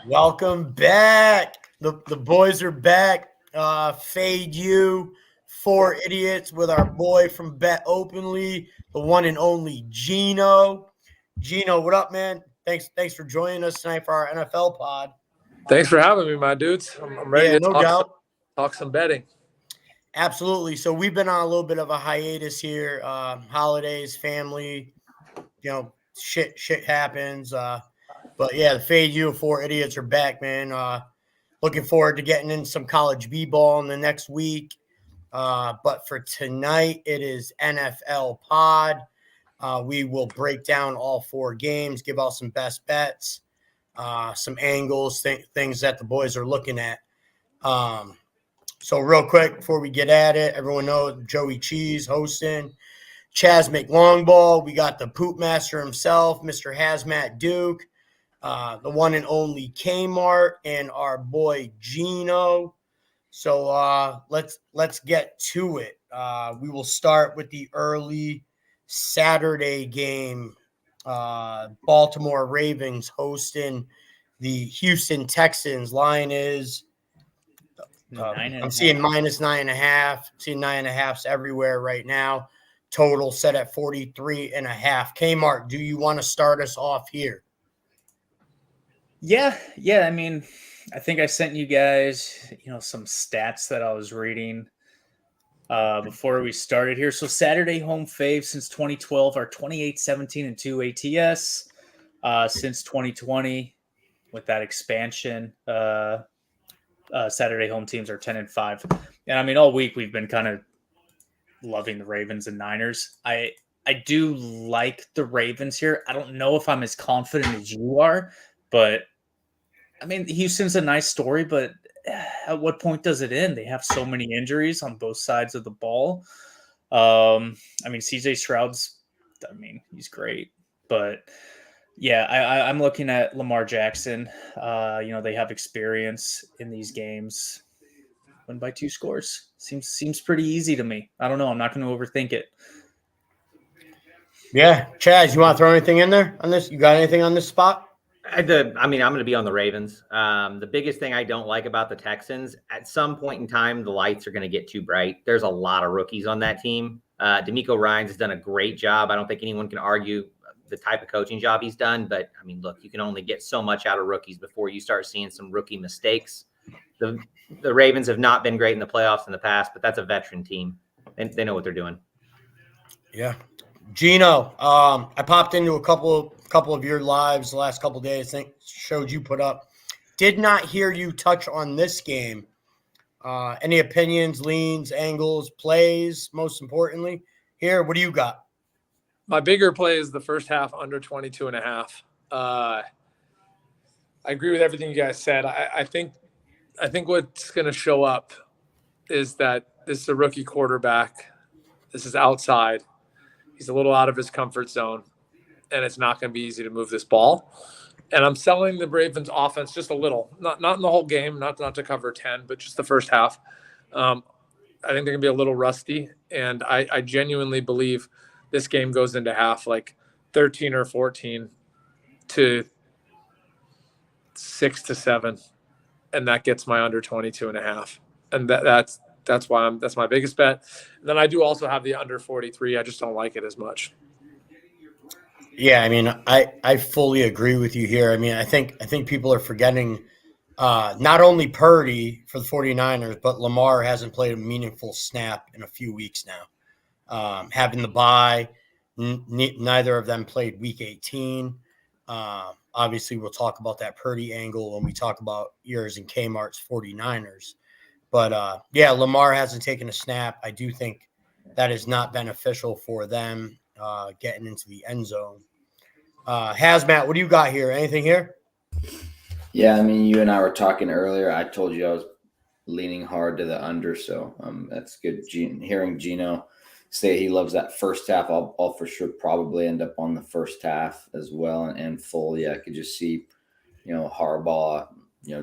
Welcome back. The boys are back. Fade you, four idiots with our boy from Bet Openly, the one and only Gino. Gino, what up, man? Thanks for joining us tonight for our NFL pod. Thanks for having me, my dudes. I'm ready Yeah, to no doubt. talk some betting. Absolutely. So we've been on a little bit of a hiatus here. Holidays, family, shit happens. But yeah, the Fade You four idiots are back, man. Looking forward to getting in some college b-ball in the next week. But for tonight, it is NFL pod. We will break down all four games, give out some best bets, some angles, things that the boys are looking at. So real quick before we get at it, everyone knows Joey Cheese hosting. Chaz McLongball. We got the poop master himself, Mr. Hazmat Duke. The one and only Kmart, and our boy Gino. So let's get to it. We will start with the early Saturday game. Baltimore Ravens hosting the Houston Texans. Line is I'm seeing minus 9.5. Seeing 9.5s everywhere right now. Total set at 43.5. Kmart, do you want to start us off here? Yeah. I mean, I think I sent you guys, some stats that I was reading before we started here. So Saturday home fave since 2012 are 28-17-2 ATS. Since 2020, with that expansion, Saturday home teams are 10-5. And I mean, all week we've been kind of loving the Ravens and Niners. I do like the Ravens here. I don't know if I'm as confident as you are, but I mean, Houston's a nice story, but at what point does it end? They have so many injuries on both sides of the ball. I mean, CJ Stroud's, he's great. But, yeah, I'm looking at Lamar Jackson. They have experience in these games. Win by 2 scores. Seems pretty easy to me. I don't know. I'm not going to overthink it. Yeah. Chaz, you want to throw anything in there on this? You got anything on this spot? I'm going to be on the Ravens. The biggest thing I don't like about the Texans, at some point in time, the lights are going to get too bright. There's a lot of rookies on that team. D'Amico Ryans has done a great job. I don't think anyone can argue the type of coaching job he's done. But, I mean, look, you can only get so much out of rookies before you start seeing some rookie mistakes. The Ravens have not been great in the playoffs in the past, but that's a veteran team. They know what they're doing. Yeah. Gino, I popped into a couple of your lives the last couple of days. I think showed you put up. Did not hear you touch on this game. Any opinions, leans, angles, plays, most importantly? Here, what do you got? My bigger play is the first half under 22.5. I agree with everything you guys said. I think what's going to show up is that this is a rookie quarterback. This is outside. He's a little out of his comfort zone, and it's not going to be easy to move this ball. And I'm selling the Ravens offense just a little, not in the whole game, not to cover 10, but just the first half. I think they're going to be a little rusty, and I genuinely believe this game goes into half like 13 or 14 to 6-7, and that gets my under 22.5. And that's why that's my biggest bet. And then I do also have the under 43. I just don't like it as much. Yeah, I mean, I fully agree with you here. I mean, I think people are forgetting not only Purdy for the 49ers, but Lamar hasn't played a meaningful snap in a few weeks now. Having the bye, neither of them played week 18. Obviously, we'll talk about that Purdy angle when we talk about yours and Kmart's 49ers. But, yeah, Lamar hasn't taken a snap. I do think that is not beneficial for them getting into the end zone. Hazmat, what do you got here? Anything here? Yeah, I mean, you and I were talking earlier. I told you I was leaning hard to the under, so that's good. Hearing Gino say he loves that first half, I'll for sure probably end up on the first half as well and full. Yeah, I could just see, Harbaugh,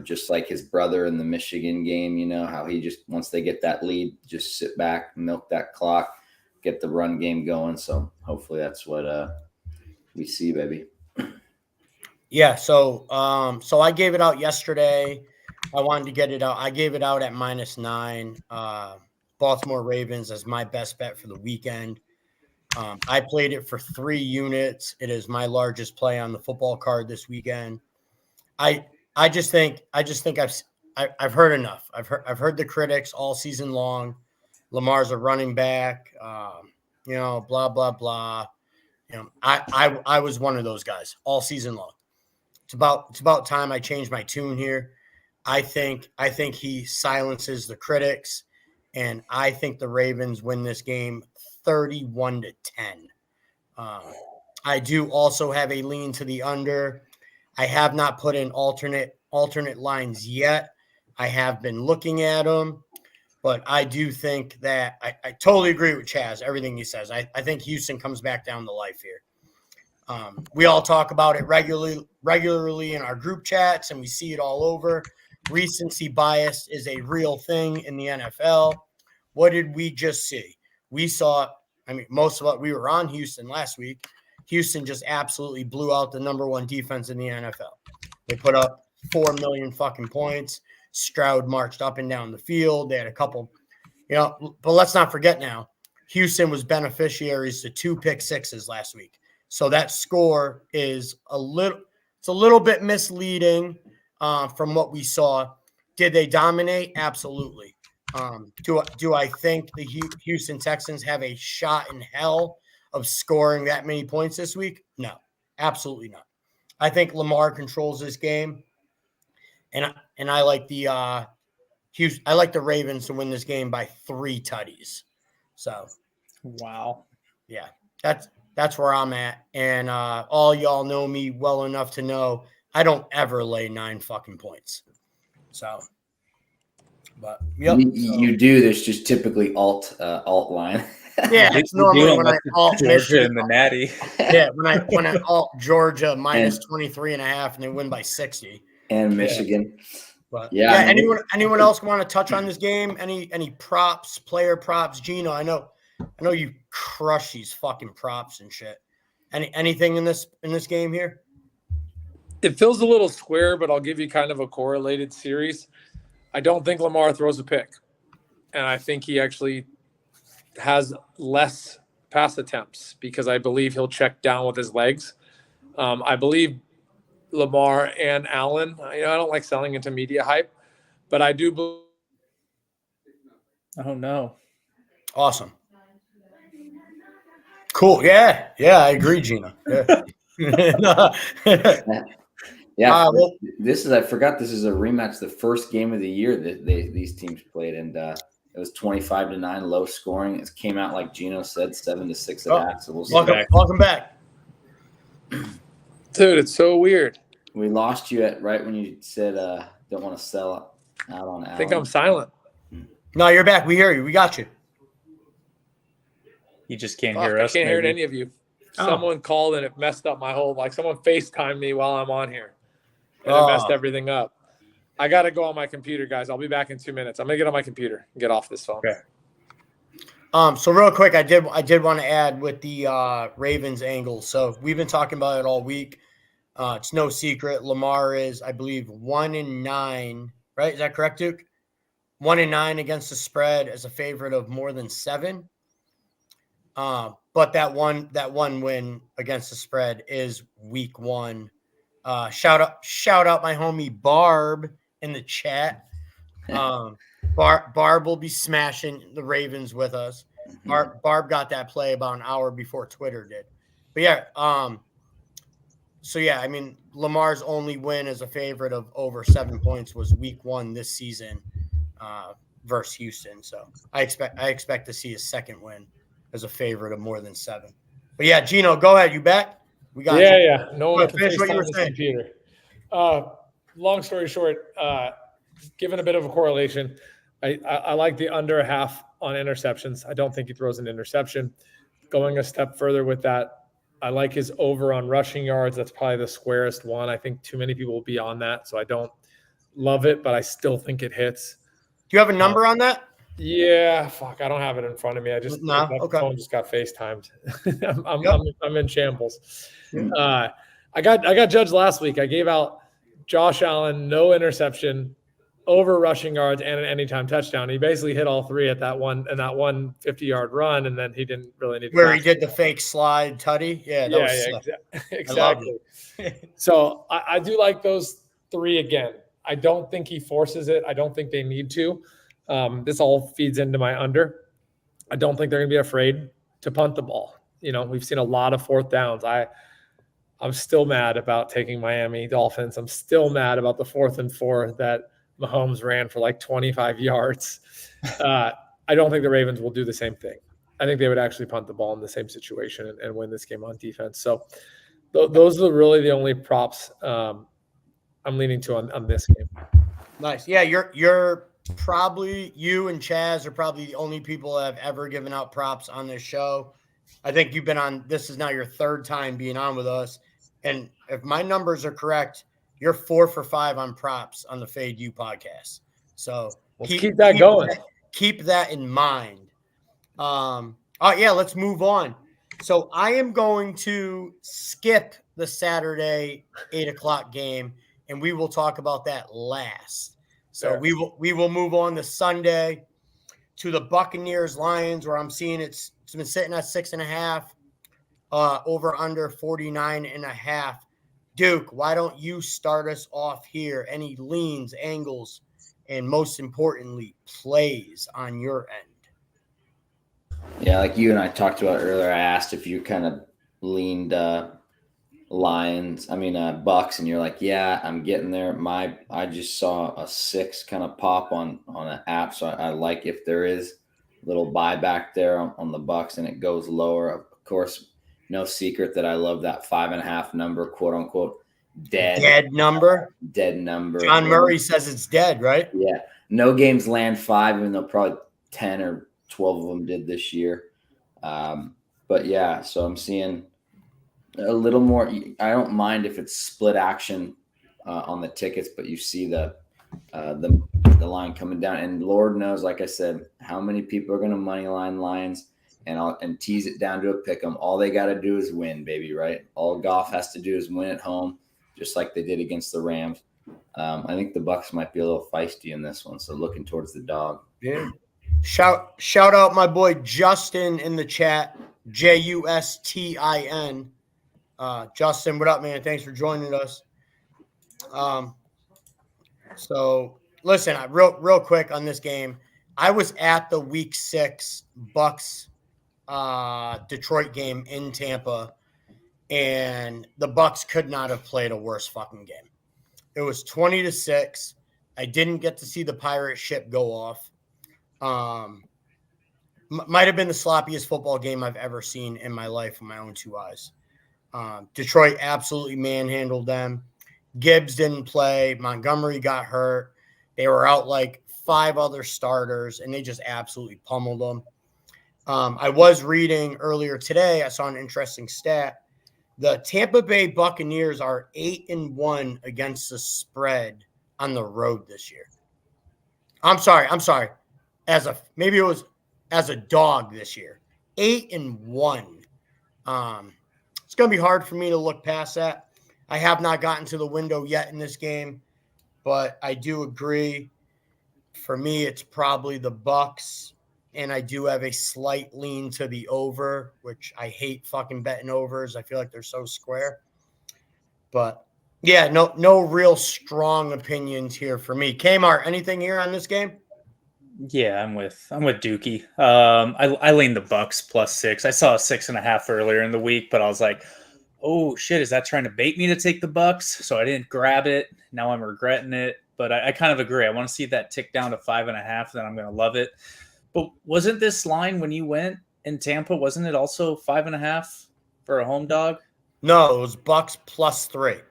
just like his brother in the Michigan game, how he just, once they get that lead, just sit back, milk that clock, get the run game going. So hopefully that's what we see, baby. Yeah, so so I gave it out yesterday. I wanted to get it out. I gave it out at -9. Baltimore Ravens as my best bet for the weekend. I played it for 3 units. It is my largest play on the football card this weekend. I just think I've heard enough. I've heard the critics all season long. Lamar's a running back. Blah blah blah. I was one of those guys all season long. It's about time I change my tune here. I think he silences the critics, and I think the Ravens win this game 31-10. I do also have a lean to the under. I have not put in alternate lines yet. I have been looking at them, but I do think that I totally agree with Chaz, everything he says. I think Houston comes back down to life here. We all talk about it regularly in our group chats, and we see it all over. Recency bias is a real thing in the NFL. What did we just see? We saw, most of us, we were on Houston last week. Houston just absolutely blew out the number one defense in the NFL. They put up 4 million fucking points. Stroud marched up and down the field. They had a couple, but let's not forget now, Houston was beneficiaries to 2 pick sixes last week. So that score is a little bit misleading from what we saw. Did they dominate? Absolutely. Do I think the Houston Texans have a shot in hell of scoring that many points this week? No, absolutely not. I think Lamar controls this game, and I like the Ravens to win this game by 3 tutties. So, Wow. Yeah, that's where I'm at, and all y'all know me well enough to know I don't ever lay 9 fucking points. So. But you do. There's just typically alt line. Yeah, it's normally when I alt Georgia Michigan and the Natty. Yeah, when I alt Georgia minus 23.5 and they win by 60. And Michigan. But yeah, anyone else want to touch on this game? Any props, player props? Gino, I know you crush these fucking props and shit. Anything in this game here? It feels a little square, but I'll give you kind of a correlated series. I don't think Lamar throws a pick, and I think he actually has less pass attempts because I believe he'll check down with his legs. I believe Lamar and Allen, I don't like selling into media hype, but I do believe. Oh, no. Awesome. Cool. Yeah, I agree, Gina. Yeah. Yeah, I forgot this is a rematch, the first game of the year that these teams played, and it was 25-9, low scoring. It came out like Gino said, 7-6 at half. So we'll see. Welcome back, dude. It's so weird. We lost you right when you said don't want to sell out on Allen. I think I'm silent. No, you're back. We hear you. We got you. You just can't hear us. I can't hear any of you. Someone called and it messed up my whole, someone FaceTimed me while I'm on here. And it messed everything up. I got to go on my computer, guys. I'll be back in 2 minutes. I'm going to get on my computer and get off this phone. Okay. So real quick, I did want to add with the Ravens angle. So we've been talking about it all week. It's no secret. Lamar is, I believe, 1-9, right? Is that correct, Duke? 1-9 against the spread as a favorite of more than 7. But that one win against the spread is week 1. Shout out my homie Barb in the chat. Barb will be smashing the Ravens with us. Barb got that play about an hour before Twitter did. But yeah, so yeah, Lamar's only win as a favorite of over 7 points was week 1 this season versus Houston. So I expect to see a second win as a favorite of more than 7. But yeah, Gino, go ahead. You back? We got you. Yeah. No one can finish what you were FaceTime this saying. computer. Long story short, given a bit of a correlation, I like the under half on interceptions. I don't think he throws an interception. Going a step further with that, I like his over on rushing yards. That's probably the squarest one. I think too many people will be on that, so I don't love it, but I still think it hits. Do you have a number on that? Yeah, fuck. I don't have it in front of me. My phone just got FaceTimed. I'm in shambles. I got judged last week. I gave out Josh Allen no interception, over rushing yards, and an anytime touchdown. He basically hit all three at that one 50-yard run, and then he didn't really need to Where he pass. did the fake slide tutty. Yeah, that was sick. Exactly. So I do like those three again. I don't think he forces it. I don't think they need to. This all feeds into my under. I don't think they're going to be afraid to punt the ball. We've seen a lot of fourth downs. I'm still mad about taking Miami Dolphins. I'm still mad about the 4th and 4 that Mahomes ran for like 25 yards. I don't think the Ravens will do the same thing. I think they would actually punt the ball in the same situation and win this game on defense. So those are really the only props I'm leaning to on this game. Nice. Yeah, you're probably, you and Chaz are probably the only people that have ever given out props on this show. I think you've been on, this is now your 3rd time being on with us. And if my numbers are correct, you're 4 for 5 on props on the Fade You podcast. So keep that going. Keep that in mind. Let's move on. So I am going to skip the Saturday 8:00 game, and we will talk about that last. So we will move on to Sunday to the Buccaneers Lions, where I'm seeing it's been sitting at 6.5. Over under 49.5. Duke, why don't you start us off here? Any leans, angles, and most importantly, plays on your end? Yeah, like you and I talked about earlier, I asked if you kind of leaned Bucks, and you're like, yeah, I'm getting there. I just saw a 6 kind of pop on an app, so I like if there is a little buyback there on the Bucks and it goes lower. Of course, no secret that I love that 5.5 number, quote unquote, dead number. John Murray says it's dead, right? Yeah. No games land 5, even though probably 10 or 12 of them did this year. But yeah, so I'm seeing a little more. I don't mind if it's split action on the tickets, but you see the line coming down, and Lord knows, like I said, how many people are going to money line Lions and tease it down to a pick 'em. All they got to do is win, baby, right? All Goff has to do is win at home, just like they did against the Rams. I think the Bucks might be a little feisty in this one, so looking towards the dog. Yeah. Shout out my boy Justin in the chat, Justin. Justin, what up, man? Thanks for joining us. So listen, real quick on this game. I was at the Week 6 Bucks Detroit game in Tampa, and the Bucks could not have played a worse fucking game. It was 20-6. I didn't get to see the pirate ship go off. Might have been the sloppiest football game I've ever seen in my life with my own 2 eyes. Detroit absolutely manhandled them. Gibbs didn't play. Montgomery got hurt. They were out like 5 other starters, and they just absolutely pummeled them. I was reading earlier today, I saw an interesting stat. The Tampa Bay Buccaneers are 8-1 against the spread on the road this year. I'm sorry. Maybe it was as a dog this year. 8-1. It's going to be hard for me to look past that. I have not gotten to the window yet in this game, but I do agree. For me, it's probably the Bucks, and I do have a slight lean to the over, which I hate fucking betting overs. I feel like they're so square. But yeah, no real strong opinions here for me. Kmart, anything here on this game? Yeah, I'm with Dookie. I leaned the Bucks +6. I saw a 6.5 earlier in the week, but I was like, oh shit, is that trying to bait me to take the Bucks? So I didn't grab it. Now I'm regretting it. But I kind of agree. I want to see that tick down to 5.5. Then I'm going to love it. But wasn't this line when you went in Tampa? Wasn't it also 5.5 for a home dog? No, it was Bucks +3 It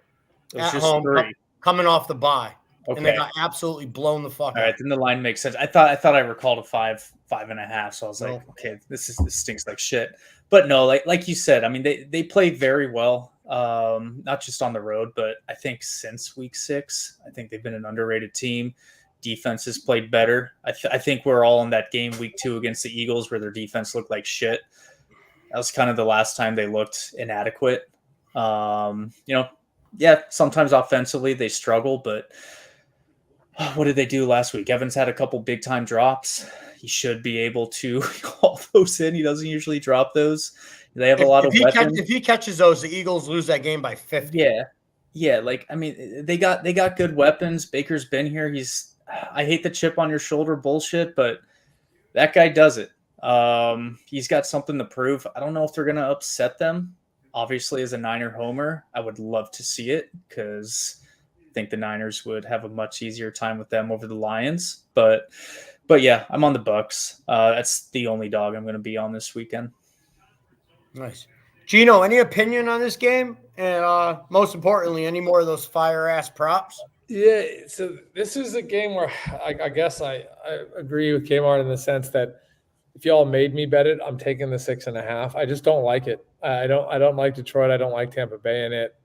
was at just home, 3. coming off the bye. Okay. And they got absolutely blown the fuck All out. right, then the line makes sense. I thought I recalled a 5.5, so I was like, okay, this stinks like shit. But no, like you said, I mean, they play very well, not just on the road, but I think since Week 6, I think they've been an underrated team. Defense has played better. I think we're all in that game Week 2 against the Eagles where their defense looked like shit. That was kind of the last time they looked inadequate. Yeah, sometimes offensively they struggle, but what did they do last week? Evans had a couple big time drops. He should be able to call those in. He doesn't usually drop those. They have a lot of weapons. If he catches those, the Eagles lose that game by 50. Yeah. Like, I mean, they got good weapons. Baker's been here. I hate the chip on your shoulder bullshit, but that guy does it. He's got something to prove. I don't know if they're going to upset them. Obviously, as a Niner homer, I would love to see it because I think the Niners would have a much easier time with them over the Lions. But yeah, I'm on the Bucks. That's the only dog I'm going to be on this weekend. Nice. Gino, any opinion on this game? And most importantly, any more of those fire-ass props? Yeah, so this is a game where I guess I agree with Kmart in the sense that if y'all made me bet it, I'm taking the 6.5. I just don't like it. I don't like Detroit. I don't like Tampa Bay in it.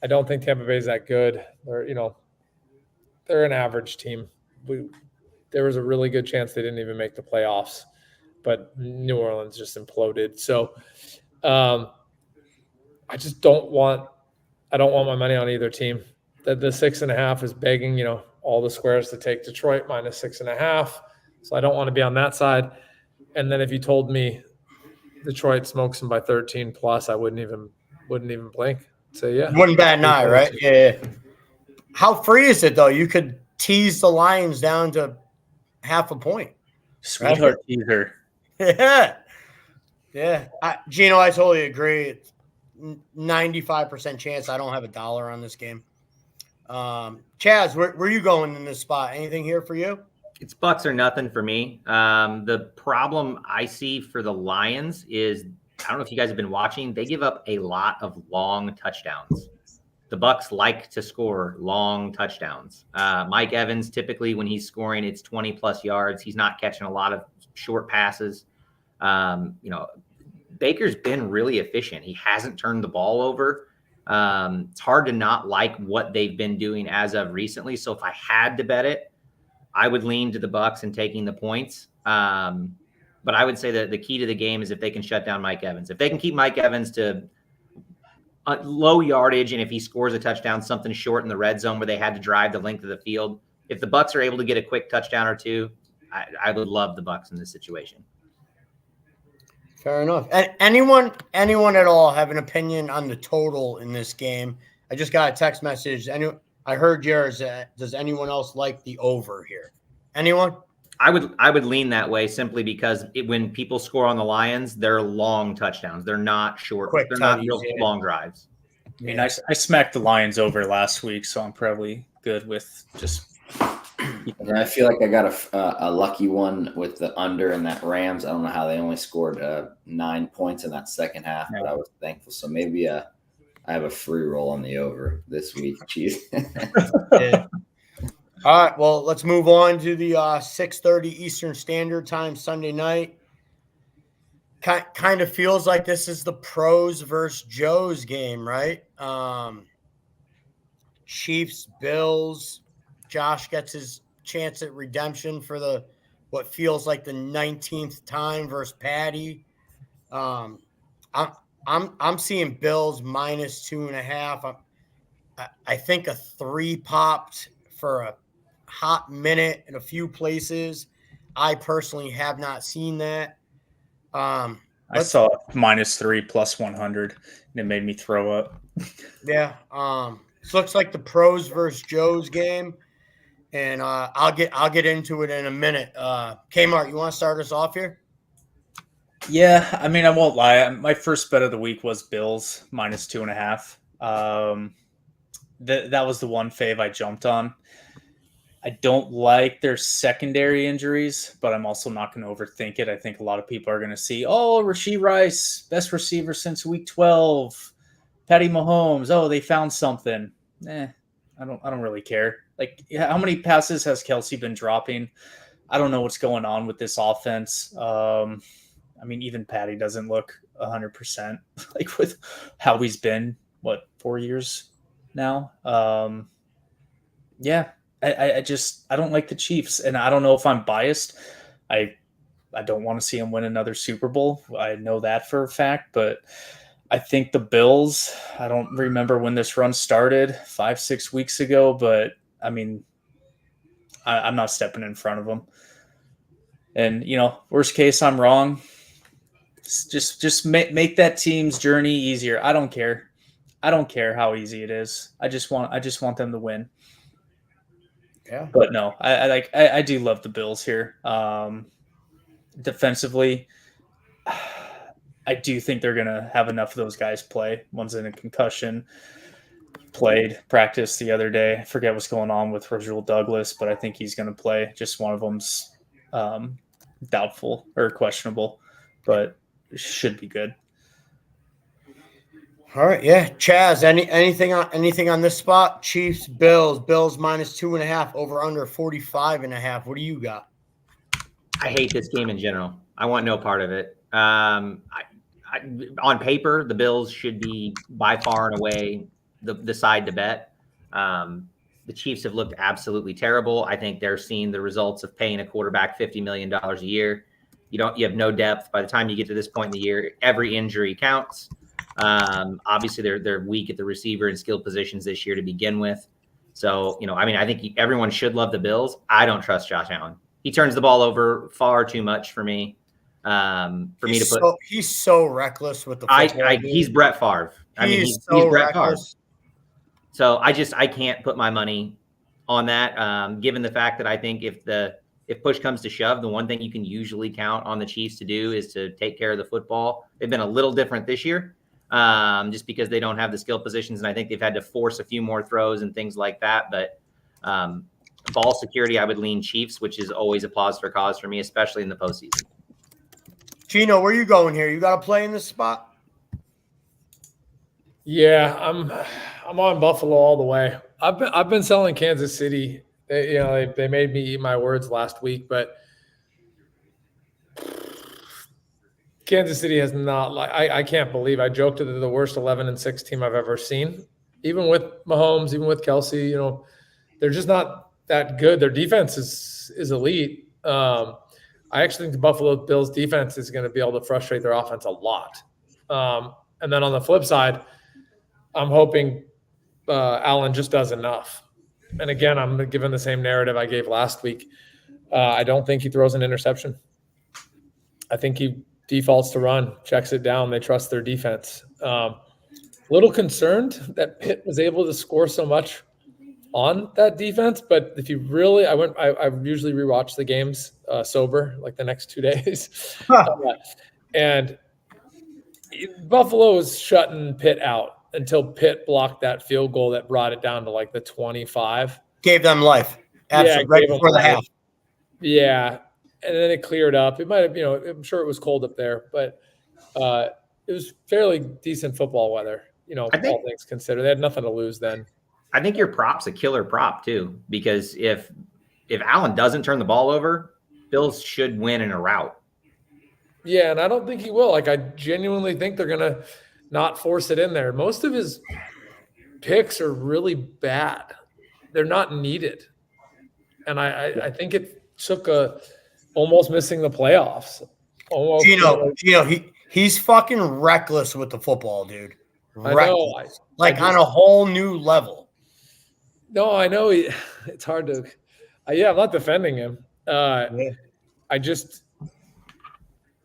I don't think Tampa Bay is that good. They're an average team. There was a really good chance they didn't even make the playoffs, but New Orleans just imploded. So I just don't want my money on either team. The 6.5 is begging, all the squares to take Detroit minus 6.5. So I don't want to be on that side. And then if you told me Detroit smokes them by 13 plus, I wouldn't even blink. So yeah, Wouldn't bat an eye, right? Yeah. How free is it though? You could tease the Lions down to half a point. Sweetheart teaser. Yeah. Gino, I totally agree. It's 95% chance I don't have $1 on this game. Chaz, where are you going in this spot? Anything here for you? It's Bucks or nothing for me. The problem I see for the Lions is, I don't know if you guys have been watching, they give up a lot of long touchdowns. The Bucks like to score long touchdowns. Mike Evans, typically when he's scoring, it's 20 plus yards. He's not catching a lot of short passes. Baker's been really efficient. He hasn't turned the ball over. It's hard to not like what they've been doing as of recently. So if I had to bet it, I would lean to the Bucks and taking the points. But I would say that the key to the game is if they can shut down Mike Evans. If they can keep Mike Evans to low yardage, and if he scores a touchdown, something short in the red zone where they had to drive the length of the field, if the Bucks are able to get a quick touchdown or two, I would love the Bucks in this situation. Fair enough. Anyone at all have an opinion on the total in this game? I just got a text message. I heard yours. Does anyone else like the over here? Anyone? I would lean that way simply because when people score on the Lions, they're long touchdowns. They're not short. Quick they're not tutties, real yeah. long drives. I mean, I smacked the Lions over last week, so I'm probably good with just. And I feel like I got a lucky one with the under in that Rams. I don't know how they only scored 9 points in that second half, but I was thankful. So maybe I have a free roll on the over this week. Jeez. Yeah. All right. Well, let's move on to the 6:30 Eastern Standard Time Sunday night. Kind of feels like this is the pros versus Joes game, right? Chiefs, Bills. Josh gets his chance at redemption for what feels like the 19th time versus Patty. I'm seeing Bills minus 2.5. I think a 3 popped for a hot minute in a few places. I personally have not seen that. I saw -3 plus 100, and it made me throw up. Yeah. This looks like the pros versus Joes game. And I'll get into it in a minute. Kmart, you want to start us off here? Yeah, I mean, I won't lie. My first bet of the week was Bills minus 2.5. That was the one fave I jumped on. I don't like their secondary injuries, but I'm also not going to overthink it. I think a lot of people are going to see, Rashee Rice, best receiver since week 12. Patty Mahomes, they found something. I don't really care. Like, how many passes has Kelsey been dropping? I don't know what's going on with this offense. I mean, even Patty doesn't look 100%, like with how he's been, 4 years now? Yeah, I don't like the Chiefs, and I don't know if I'm biased. I don't want to see him win another Super Bowl. I know that for a fact, but I think the Bills, I don't remember when this run started, 5-6 weeks ago, but I mean, I'm not stepping in front of them. And, worst case, I'm wrong. Just make that team's journey easier. I don't care. I don't care how easy it is. I just want them to win. Yeah. But no, I do love the Bills here. Defensively, I do think they're gonna have enough of those guys play. One's in a concussion, practice the other day. I forget what's going on with Rasul Douglas, but I think he's gonna play. Just one of them's doubtful or questionable, but should be good. All right, yeah. Chaz, anything on this spot? Chiefs, Bills minus 2.5, over under 45.5. What do you got? I hate this game in general. I want no part of it. On paper, the Bills should be by far and away the side to bet. The Chiefs have looked absolutely terrible. I think they're seeing the results of paying a quarterback $50 million a year. You have no depth. By the time you get to this point in the year, every injury counts. Obviously they're weak at the receiver and skill positions this year to begin with. So, I think everyone should love the Bills. I don't trust Josh Allen. He turns the ball over far too much for me. He's so reckless with the football. He's Brett Favre. He's Brett Favre. So I can't put my money on that. Given the fact that I think if push comes to shove, the one thing you can usually count on the Chiefs to do is to take care of the football. They've been a little different this year, just because they don't have the skill positions, and I think they've had to force a few more throws and things like that. But ball security, I would lean Chiefs, which is always applause for cause for me, especially in the postseason. Gino, where are you going here? You got to play in this spot? Yeah, I'm on Buffalo all the way. I've been selling Kansas City. They made me eat my words last week, but Kansas City has not. I can't believe I joked that they're the worst 11-6 team I've ever seen. Even with Mahomes, even with Kelsey, they're just not that good. Their defense is elite. I actually think the Buffalo Bills defense is going to be able to frustrate their offense a lot. And then on the flip side, I'm hoping Allen just does enough. And again, I'm given the same narrative I gave last week. I don't think he throws an interception. I think he defaults to run, checks it down. They trust their defense. Little concerned that Pitt was able to score so much on that defense, but if you really, I usually rewatch the games sober, like the next 2 days, and Buffalo was shutting Pitt out until Pitt blocked that field goal that brought it down to like the 25. Gave them life. Absolutely. Yeah, right before the half. Yeah. And then it cleared up. It might have, I'm sure it was cold up there, but it was fairly decent football weather, all things considered. They had nothing to lose then. I think your prop's a killer prop too, because if Allen doesn't turn the ball over, Bills should win in a rout. Yeah, and I don't think he will. I genuinely think they're going to not force it in there. Most of his picks are really bad. They're not needed. And I think it took almost missing the playoffs. Almost, Gino, he's fucking reckless with the football, dude. Reckless. I know. On a whole new level. No, I know. It's hard to I'm not defending him. I just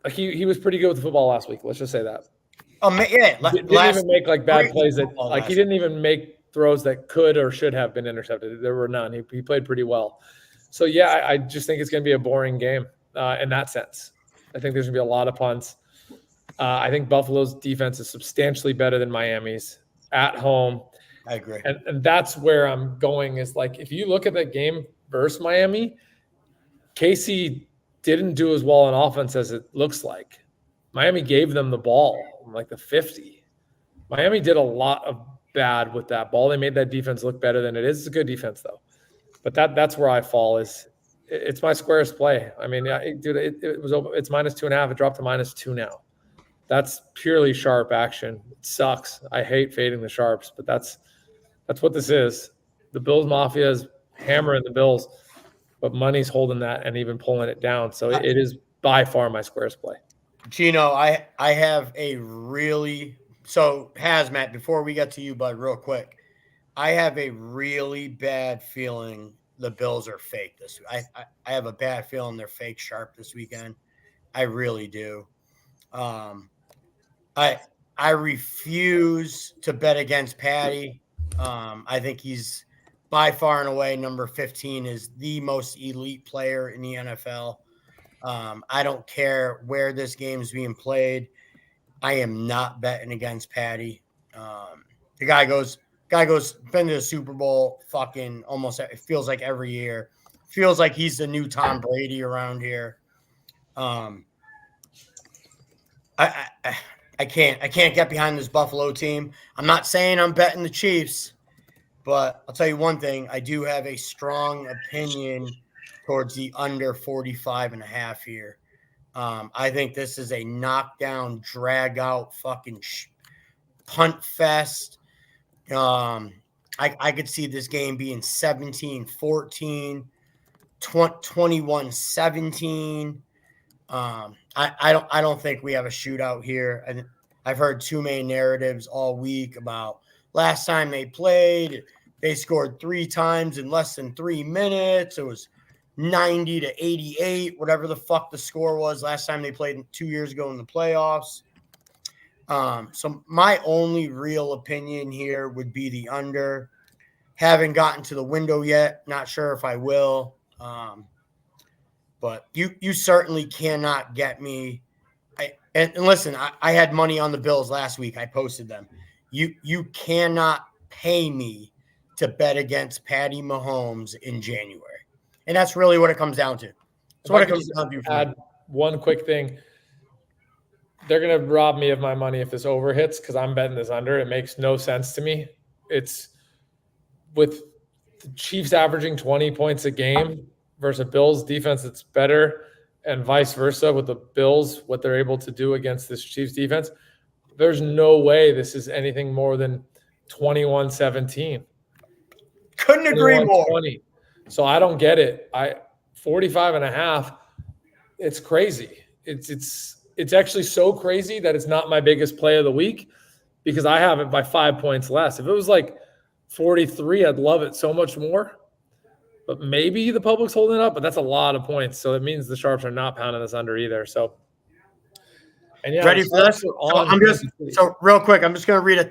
he was pretty good with the football last week. Let's just say that. Didn't even make bad plays that he didn't even make throws that could or should have been intercepted. There were none. He played pretty well. So I just think it's going to be a boring game in that sense. I think there's going to be a lot of punts. I think Buffalo's defense is substantially better than Miami's at home. I agree. And that's where I'm going is if you look at that game versus Miami, KC didn't do as well on offense as it looks like. Miami gave them the ball like the 50. Miami did a lot of bad with that ball. They made that defense look better than it is. It's a good defense though. But that's where I fall it's my squarest play. I mean, dude, it's minus 2.5. It dropped to -2 now. That's purely sharp action. It sucks. I hate fading the sharps, but that's what this is. The Bills Mafia is hammering the Bills, but money's holding that and even pulling it down. So it is by far my squarest play. Gino, I have a really So Hazmat, before we get to you, bud, real quick, I have a really bad feeling the Bills are fake this week. I have a bad feeling they're fake sharp this weekend. I really do. Um, I I refuse to bet against Patty. I think he's by far and away number 15 is the most elite player in the NFL. I don't care where this game is being played. I am not betting against Patty. The guy goes been to the Super Bowl fucking almost it feels like every year. Feels like he's the new Tom Brady around here. Um, I can't get behind this Buffalo team. I'm not saying I'm betting the Chiefs, but I'll tell you one thing. I do have a strong opinion towards the under 45.5 here. I think this is a knockdown, drag out fucking punt fest. I could see this game being 17-14, 21-17. I don't think we have a shootout here. And I've heard too many narratives all week about last time they played, they scored 3 times in less than 3 minutes. It was 90-88, whatever the fuck the score was last time they played 2 years ago in the playoffs. So my only real opinion here would be the under. Haven't gotten to the window yet. Not sure if I will. But you certainly cannot get me. And listen, I had money on the Bills last week. I posted them. You cannot pay me to bet against Patty Mahomes in January. And that's really what it comes down to. That's what it comes down to. Add one quick thing. They're going to rob me of my money if this over hits because I'm betting this under. It makes no sense to me. It's with the Chiefs averaging 20 points a game versus a Bills defense that's better and vice versa with the Bills, what they're able to do against this Chiefs defense. There's no way this is anything more than 21-17. Couldn't agree more. 20. So I don't get it. 45.5. It's crazy. It's actually so crazy that it's not my biggest play of the week because I have it by 5 points less. If it was like 43, I'd love it so much more. But maybe the public's holding it up, but that's a lot of points. So it means the sharps are not pounding this under either. So, and yeah, ready for this? So real quick, I'm just gonna read a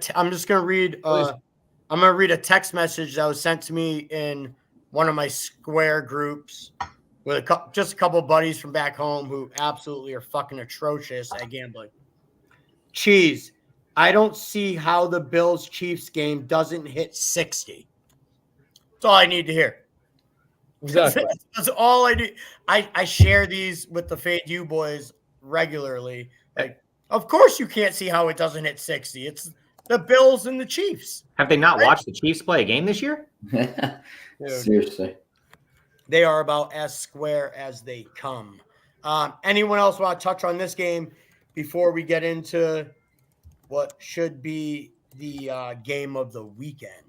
text message that was sent to me in one of my Square groups with just a couple of buddies from back home who absolutely are fucking atrocious at gambling. Cheese, I don't see how the Bills Chiefs game doesn't hit 60. That's all I need to hear. Exactly. That's all I do. I share these with the Fade You boys regularly. Like, of course you can't see how it doesn't hit 60. It's the Bills and the Chiefs. Have they not watched the Chiefs play a game this year? Seriously. They are about as square as they come. Anyone else want to touch on this game before we get into what should be the game of the weekend?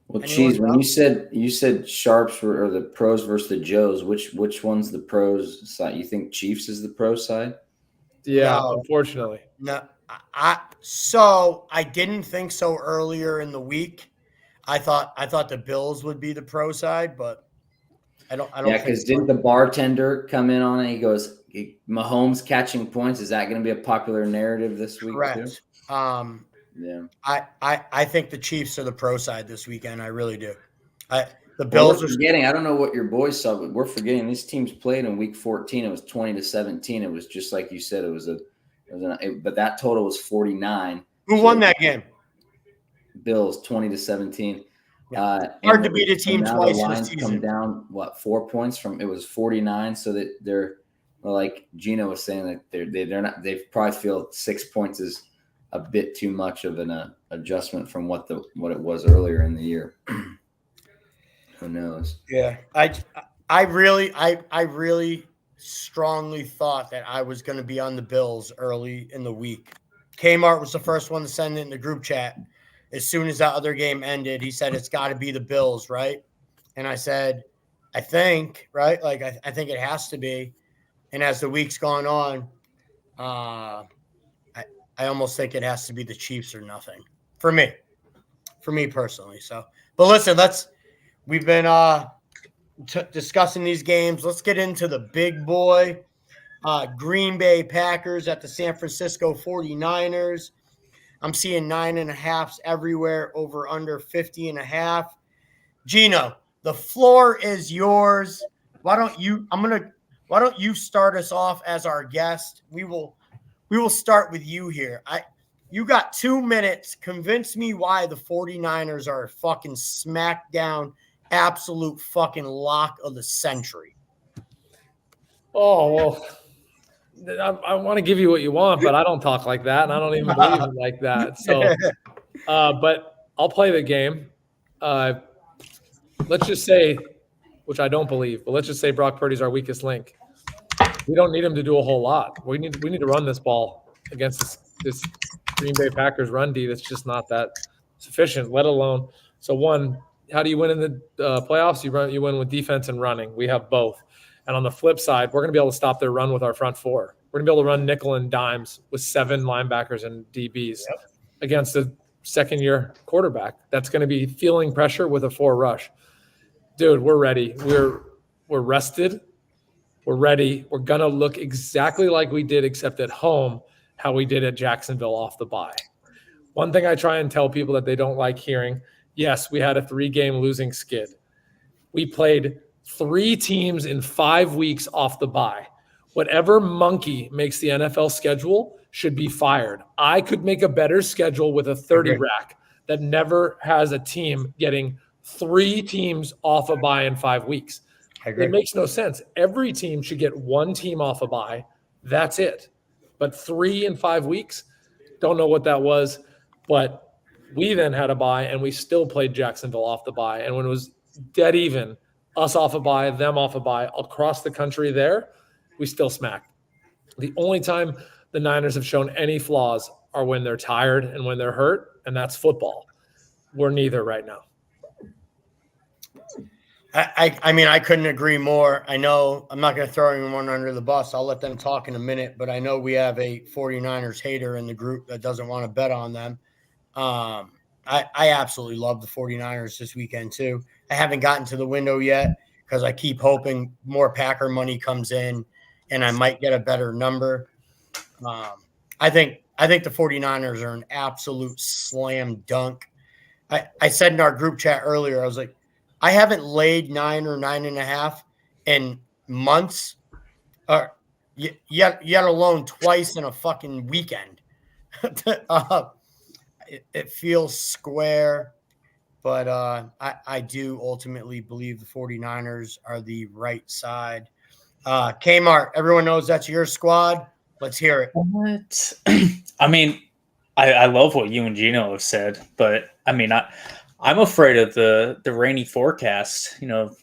Well, Cheese, when you said sharps or the pros versus the Joes, which one's the pros side? You think Chiefs is the pro side? Yeah, No. unfortunately. No, I didn't think so earlier in the week. I thought the Bills would be the pro side, but I don't. Yeah, because didn't the bartender come in on it? He goes, Mahomes catching points. Is that going to be a popular narrative this week Correct. too? Yeah. I think the Chiefs are the pro side this weekend. I really do. The Bills Bills are forgetting. I don't know what your boys saw, but we're forgetting these teams played in week 14. It was 20-17. It was just like you said. But that total was 49. Who won that game? Bills 20-17. Hard to beat a team twice the in a lines season. come down 4 points from it was 49. So that they're like Gino was saying that they're not. They probably feel 6 points is a bit too much of an adjustment from what it was earlier in the year. Who knows? Yeah, I really strongly thought that I was going to be on the Bills early in the week. Kmart was the first one to send it in the group chat. As soon as that other game ended, he said it's got to be the Bills, right? And I said, I think, right? Like I think it has to be. And as the week's gone on, I almost think it has to be the Chiefs or nothing for me personally. So, but listen, we've been discussing these games. Let's get into the big boy. Green Bay Packers at the San Francisco 49ers. I'm seeing 9.5s everywhere, over under 50.5. Gino, the floor is yours. Why don't you start us off as our guest? We will start with you here. You got 2 minutes. Convince me why the 49ers are a fucking smackdown, absolute fucking lock of the century. Oh, well, I want to give you what you want, but I don't talk like that, and I don't even believe it like that. So, but I'll play the game. Let's just say, which I don't believe, but let's just say Brock Purdy's our weakest link. We don't need him to do a whole lot. We need to run this ball against this Green Bay Packers run D that's just not that sufficient, let alone. So one, how do you win in the playoffs? You win with defense and running. We have both. And on the flip side, we're going to be able to stop their run with our front four. We're going to be able to run nickel and dimes with 7 linebackers and DBs against a second-year quarterback that's going to be feeling pressure with a 4 rush. Dude, we're ready. We're rested. We're ready. We're going to look exactly like we did, except at home, how we did at Jacksonville off the bye. One thing I try and tell people that they don't like hearing, yes, we had a 3-game losing skid. We played 3 teams in 5 weeks off the bye. Whatever monkey makes the NFL schedule should be fired. I could make a better schedule with a 30 rack that never has a team getting 3 teams off a bye in 5 weeks. It makes no sense. Every team should get 1 team off a bye. That's it. But 3 in 5 weeks, don't know what that was. But we then had a bye, and we still played Jacksonville off the bye. And when it was dead even, us off a bye, them off a bye, across the country there, we still smacked. The only time the Niners have shown any flaws are when they're tired and when they're hurt, and that's football. We're neither right now. I mean, I couldn't agree more. I know I'm not going to throw anyone under the bus. I'll let them talk in a minute, but I know we have a 49ers hater in the group that doesn't want to bet on them. I absolutely love the 49ers this weekend too. I haven't gotten to the window yet because I keep hoping more Packer money comes in and I might get a better number. I think the 49ers are an absolute slam dunk. I said in our group chat earlier, I was like, I haven't laid 9 or 9.5 in months, yet alone twice in a fucking weekend. It feels square, but I do ultimately believe the 49ers are the right side. Kmart, everyone knows that's your squad. Let's hear it. What? I mean, I love what you and Gino have said, but I mean, I'm afraid of the rainy forecast. You know,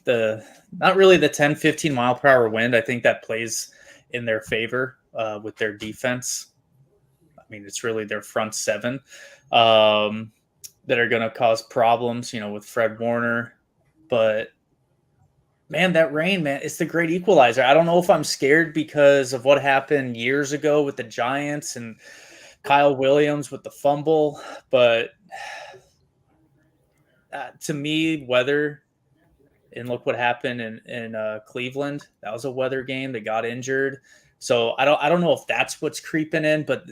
not really the 10, 15 mile per hour wind. I think that plays in their favor with their defense. I mean, it's really their front 7 that are going to cause problems, you know, with Fred Warner. But man, that rain, man, it's the great equalizer. I don't know if I'm scared because of what happened years ago with the Giants and Kyle Williams with the fumble, but to me, weather, and look what happened in Cleveland. That was a weather game. They got injured. So I don't know if that's what's creeping in, but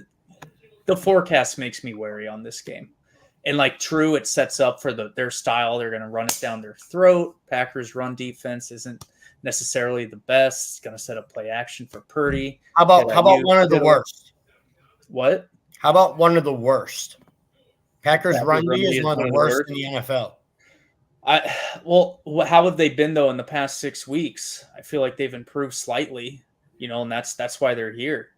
the forecast makes me wary on this game. And like true, it sets up for their style. They're going to run it down their throat. Packers run defense isn't necessarily the best. It's going to set up play action for Purdy. How about one of the worst? What? How about one of the worst? Packers run D is one of the worst in the NFL. Well, how have they been though in the past 6 weeks? I feel like they've improved slightly, you know, and that's why they're here.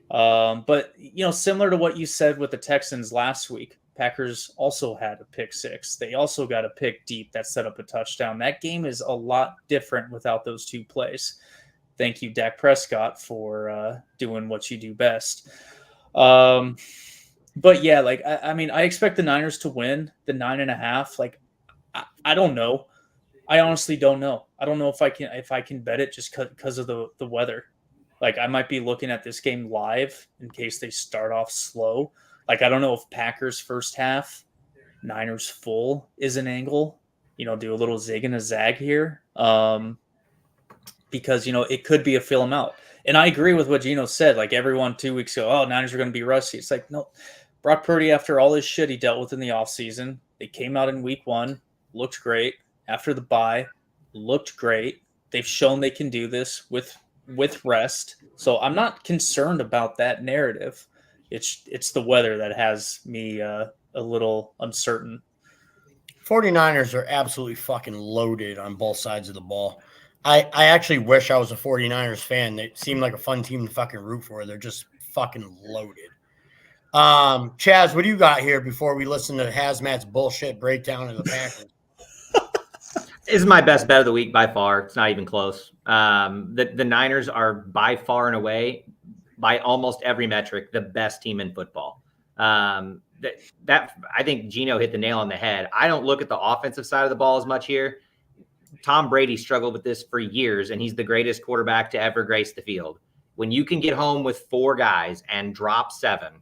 But you know, similar to what you said with the Texans last week, Packers also had a pick 6. They also got a pick deep that set up a touchdown. That game is a lot different without those 2 plays. Thank you, Dak Prescott, for doing what you do best. But yeah, like I mean, I expect the Niners to win the 9.5. Like I don't know. I honestly don't know. I don't know if I can bet it just because of the weather. Like, I might be looking at this game live in case they start off slow. Like, I don't know if Packers first half, Niners full is an angle. Do a little zig and a zag here. Because, it could be a fill 'em out. And I agree with what Gino said. Like, everyone 2 weeks ago, oh, Niners are going to be rusty. It's like, no. Brock Purdy, after all his shit he dealt with in the offseason, they came out in week 1, looked great. After the bye, looked great. They've shown they can do this with rest. So I'm not concerned about that narrative. It's the weather that has me a little uncertain. 49ers are absolutely fucking loaded on both sides of the ball. I actually wish I was a 49ers fan. They seem like a fun team to fucking root for. They're just fucking loaded. Chaz, what do you got here before we listen to Hazmat's bullshit breakdown of the Packers? This is my best bet of the week by far. It's not even close. The Niners are by far and away, by almost every metric, the best team in football. That I think Gino hit the nail on the head. I don't look at the offensive side of the ball as much here. Tom Brady struggled with this for years, and he's the greatest quarterback to ever grace the field. When you can get home with 4 guys and drop 7,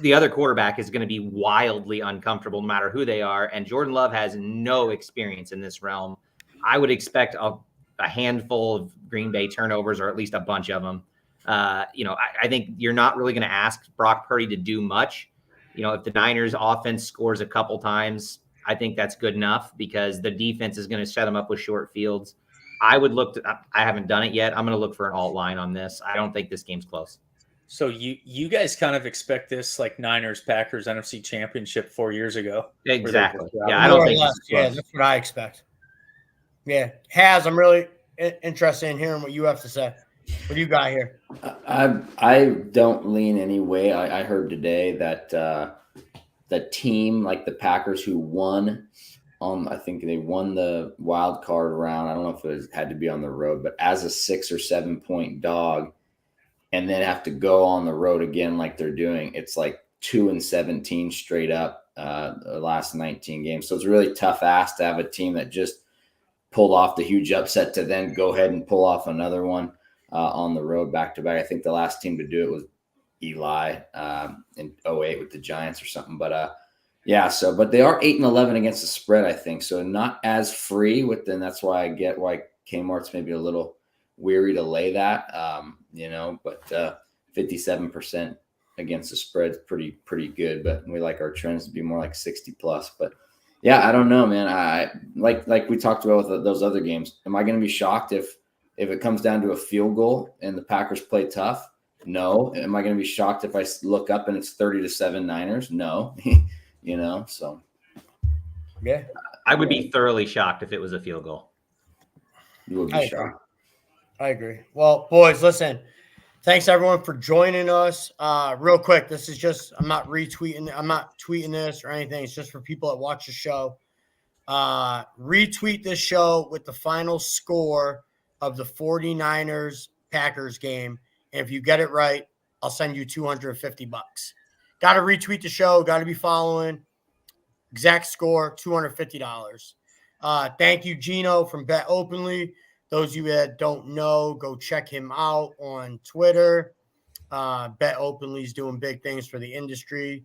the other quarterback is going to be wildly uncomfortable no matter who they are. And Jordan Love has no experience in this realm. I would expect a handful of Green Bay turnovers, or at least a bunch of them. I think you're not really going to ask Brock Purdy to do much. If the Niners offense scores a couple times, I think that's good enough because the defense is going to set them up with short fields. I haven't done it yet. I'm going to look for an alt line on this. I don't think this game's close. So you guys kind of expect this like Niners Packers NFC Championship 4 years ago. Exactly. Yeah, I don't think this is close. Yeah, that's what I expect. Yeah. I'm really interested in hearing what you have to say. What do you got here? I don't lean any way. I heard today that the team like the Packers who won I think they won the wild card round. I don't know if it had to be on the road, but as a 6 or 7 point dog, and then have to go on the road again like they're doing. It's like 2-17 straight up the last 19 games. So it's a really tough ask to have a team that just pulled off the huge upset to then go ahead and pull off another one on the road back to back. I think the last team to do it was Eli in 2008 with the Giants or something. But but they are 8-11 against the spread, I think. So not as free then that's why I get why Kmart's maybe a little weary to lay that, but 57% against the spread is pretty good. But we like our trends to be more like 60 plus. But yeah, I don't know, man. I like we talked about with those other games. Am I going to be shocked if it comes down to a field goal and the Packers play tough? No. Am I going to be shocked if I look up and it's 30-7 Niners? No. So yeah, I would be thoroughly shocked if it was a field goal. You would be shocked. I agree. Well, boys, listen, thanks everyone for joining us. Real quick, this is just, I'm not tweeting this or anything. It's just for people that watch the show. Retweet this show with the final score of the 49ers Packers game. And if you get it right, I'll send you $250. Got to retweet the show. Got to be following. Exact score, $250. Thank you, Gino from Bet Openly. Those of you that don't know, go check him out on Twitter. Bet Openly is doing big things for the industry.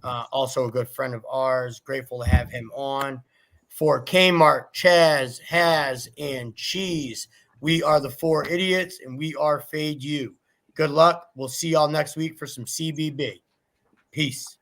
Also a good friend of ours. Grateful to have him on. For Kmart, Chaz, Haz, and Cheese, we are the 4 idiots, and we are Fade You. Good luck. We'll see y'all next week for some CBB. Peace.